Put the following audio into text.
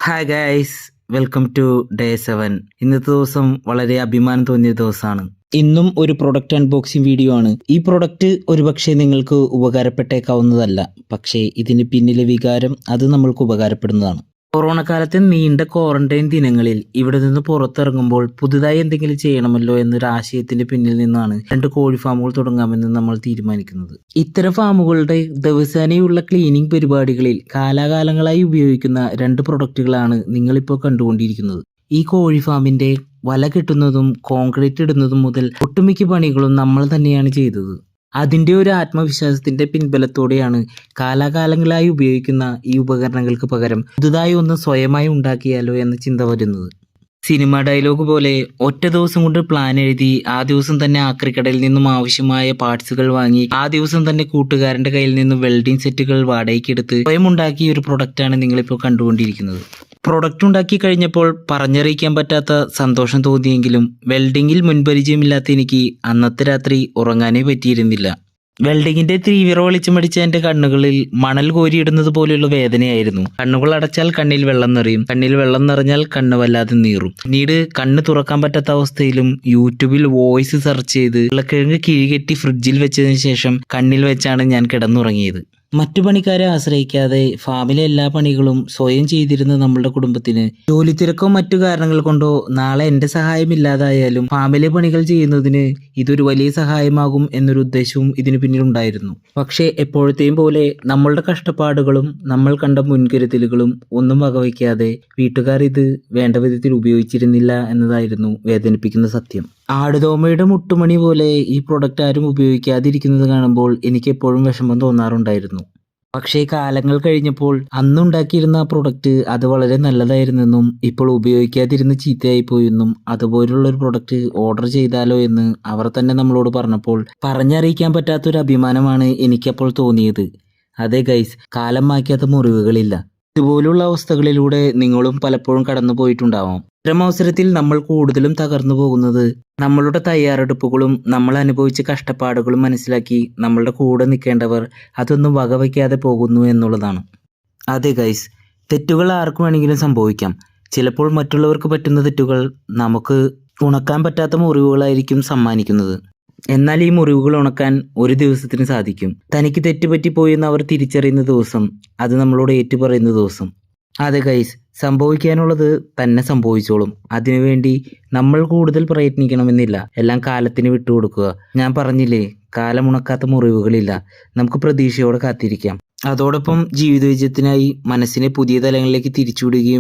Hi guys, welcome to day 7. ഇന്നത്തെ ദിവസം വളരെ അഭിമാനം തോന്നിയ ദിവസമാണ്. ഇന്നും ഒരു പ്രൊഡക്റ്റ് അൺബോക്സിംഗ് വീഡിയോ ആണ്. ഈ പ്രൊഡക്റ്റ് ഒരുപക്ഷെ നിങ്ങൾക്ക് ഉപകാരപ്പെട്ടേക്കാവുന്നതല്ല, പക്ഷേ ഇതിന് പിന്നിലെ വികാരം അത് നമ്മൾക്ക് ഉപകാരപ്പെടുന്നതാണ്. കൊറോണ കാലത്തെ നീണ്ട ക്വാറന്റൈൻ ദിനങ്ങളിൽ ഇവിടെ നിന്ന് പുറത്തിറങ്ങുമ്പോൾ പുതുതായി എന്തെങ്കിലും ചെയ്യണമല്ലോ എന്നൊരു ആശയത്തിന്റെ പിന്നിൽ നിന്നാണ് 2 കോഴി ഫാമുകൾ തുടങ്ങാമെന്ന് നമ്മൾ തീരുമാനിക്കുന്നത്. ഇത്തരം ഫാമുകളുടെ ദിവസേനയുള്ള ക്ലീനിങ് പരിപാടികളിൽ കാലാകാലങ്ങളായി ഉപയോഗിക്കുന്ന 2 പ്രൊഡക്റ്റുകളാണ് നിങ്ങളിപ്പോൾ കണ്ടുകൊണ്ടിരിക്കുന്നത്. ഈ കോഴി ഫാമിന്റെ വല കെട്ടുന്നതും കോൺക്രീറ്റ് ഇടുന്നതും മുതൽ ഒട്ടുമിക്ക പണികളും നമ്മൾ തന്നെയാണ് ചെയ്തത്. അതിൻ്റെ ഒരു ആത്മവിശ്വാസത്തിന്റെ പിൻബലത്തോടെയാണ് കാലാകാലങ്ങളായി ഉപയോഗിക്കുന്ന ഈ ഉപകരണങ്ങൾക്ക് പകരം പുതുതായി ഒന്ന് സ്വയമായി ഉണ്ടാക്കിയാലോ എന്ന ചിന്ത വരുന്നത്. സിനിമ ഡയലോഗ് പോലെ ഒറ്റ ദിവസം കൊണ്ട് പ്ലാൻ എഴുതി ആ ദിവസം തന്നെ ആക്രിക്കടയിൽ നിന്നും ആവശ്യമായ പാർട്സുകൾ വാങ്ങി ആ ദിവസം തന്നെ കൂട്ടുകാരന്റെ കയ്യിൽ നിന്നും വെൽഡിംഗ് സെറ്റുകൾ വാടകയ്ക്കെടുത്ത് സ്വയം ഉണ്ടാക്കിയ ഒരു പ്രൊഡക്റ്റാണ് നിങ്ങളിപ്പോൾ കണ്ടുകൊണ്ടിരിക്കുന്നത്. പ്രൊഡക്റ്റ് ഉണ്ടാക്കി കഴിഞ്ഞപ്പോൾ പറഞ്ഞറിയിക്കാൻ പറ്റാത്ത സന്തോഷം തോന്നിയെങ്കിലും വെൽഡിങ്ങിൽ മുൻപരിചയമില്ലാത്ത എനിക്ക് അന്നത്തെ രാത്രി ഉറങ്ങാനേ പറ്റിയിരുന്നില്ല. വെൽഡിങ്ങിന്റെ തീവ്ര വെളിച്ചമടിച്ച എന്റെ കണ്ണുകളിൽ മണൽ കോരിയിടുന്നത് പോലെയുള്ള വേദനയായിരുന്നു. കണ്ണുകൾ അടച്ചാൽ കണ്ണിൽ വെള്ളം നിറയും, കണ്ണിൽ വെള്ളം നിറഞ്ഞാൽ കണ്ണ് വല്ലാതെ നീറും. പിന്നീട് കണ്ണ് തുറക്കാൻ പറ്റാത്ത അവസ്ഥയിലും യൂട്യൂബിൽ വോയിസ് സെർച്ച് ചെയ്ത് ഉരുളക്കിഴങ്ങ് കിഴികെട്ടി ഫ്രിഡ്ജിൽ വെച്ചതിന് ശേഷം കണ്ണിൽ വെച്ചാണ് ഞാൻ കിടന്നുറങ്ങിയത്. മറ്റു പണിക്കാരെ ആശ്രയിക്കാതെ ഫാമിലെ എല്ലാ പണികളും സ്വയം ചെയ്തിരുന്ന നമ്മളുടെ കുടുംബത്തിന് ജോലി തിരക്കോ മറ്റു കാരണങ്ങൾ കൊണ്ടോ നാളെ എന്റെ സഹായമില്ലാതായാലും ഫാമിലെ പണികൾ ചെയ്യുന്നതിന് ഇതൊരു വലിയ സഹായമാകും എന്നൊരു ഉദ്ദേശവും ഇതിനു പിന്നിലുണ്ടായിരുന്നു. പക്ഷേ എപ്പോഴത്തെയും പോലെ നമ്മളുടെ കഷ്ടപ്പാടുകളും നമ്മൾ കണ്ട മുൻകരുതലുകളും ഒന്നും വകവയ്ക്കാതെ വീട്ടുകാർ ഇത് വേണ്ട വിധത്തിൽ ഉപയോഗിച്ചിരുന്നില്ല എന്നതായിരുന്നു വേദനിപ്പിക്കുന്ന സത്യം. ആടുതോമയുടെ മുട്ടുമണി പോലെ ഈ പ്രൊഡക്റ്റ് ആരും ഉപയോഗിക്കാതിരിക്കുന്നത് കാണുമ്പോൾ എനിക്ക് എപ്പോഴും വിഷമം തോന്നാറുണ്ടായിരുന്നു. പക്ഷേ കാലങ്ങൾ കഴിഞ്ഞപ്പോൾ അന്നുണ്ടാക്കിയിരുന്ന ആ പ്രൊഡക്റ്റ് അത് വളരെ നല്ലതായിരുന്നെന്നും ഇപ്പോൾ ഉപയോഗിക്കാതിരുന്ന് ചീത്തയായി പോയെന്നും അതുപോലുള്ളൊരു പ്രൊഡക്റ്റ് ഓർഡർ ചെയ്താലോ എന്ന് അവർ തന്നെ നമ്മളോട് പറഞ്ഞപ്പോൾ പറഞ്ഞറിയിക്കാൻ പറ്റാത്തൊരു അഭിമാനമാണ് എനിക്കപ്പോൾ തോന്നിയത്. അതെ ഗൈസ്, കാലം മായ്ക്കാത്ത മുറിവുകളില്ല. ഇതുപോലുള്ള അവസ്ഥകളിലൂടെ നിങ്ങളും പലപ്പോഴും കടന്നു പോയിട്ടുണ്ടാവാം. ഇത്തരം അവസരത്തിൽ നമ്മൾ കൂടുതലും തകർന്നു പോകുന്നത് നമ്മളുടെ തയ്യാറെടുപ്പുകളും നമ്മൾ അനുഭവിച്ച കഷ്ടപ്പാടുകളും മനസ്സിലാക്കി നമ്മളുടെ കൂടെ നിൽക്കേണ്ടവർ അതൊന്നും വകവയ്ക്കാതെ പോകുന്നു എന്നുള്ളതാണ്. അതെ ഗൈസ്, തെറ്റുകൾ ആർക്കും വേണമെങ്കിലും സംഭവിക്കാം. ചിലപ്പോൾ മറ്റുള്ളവർക്ക് പറ്റുന്ന തെറ്റുകൾ നമുക്ക് ഉണക്കാൻ പറ്റാത്ത മുറിവുകളായിരിക്കും സമ്മാനിക്കുന്നത്. എന്നാൽ ഈ മുറിവുകൾ ഉണക്കാൻ ഒരു ദിവസത്തിന് സാധിക്കും. തനിക്ക് തെറ്റുപറ്റിപ്പോയി എന്ന് അവർ തിരിച്ചറിയുന്ന ദിവസം, അത് നമ്മളോട് ഏറ്റുപറയുന്ന ദിവസം. അതെ ഗൈസ്, സംഭവിക്കാനുള്ളത് തന്നെ സംഭവിച്ചോളും. അതിനുവേണ്ടി നമ്മൾ കൂടുതൽ പ്രയത്നിക്കണമെന്നില്ല. എല്ലാം കാലത്തിന് വിട്ടുകൊടുക്കുക. ഞാൻ പറഞ്ഞില്ലേ, കാലം ഉണക്കാത്ത മുറിവുകളില്ല. നമുക്ക് പ്രതീക്ഷയോടെ കാത്തിരിക്കാം. അതോടൊപ്പം ജീവിത വിജയത്തിനായി മനസ്സിനെ പുതിയ തലങ്ങളിലേക്ക് തിരിച്ചുവിടുകയും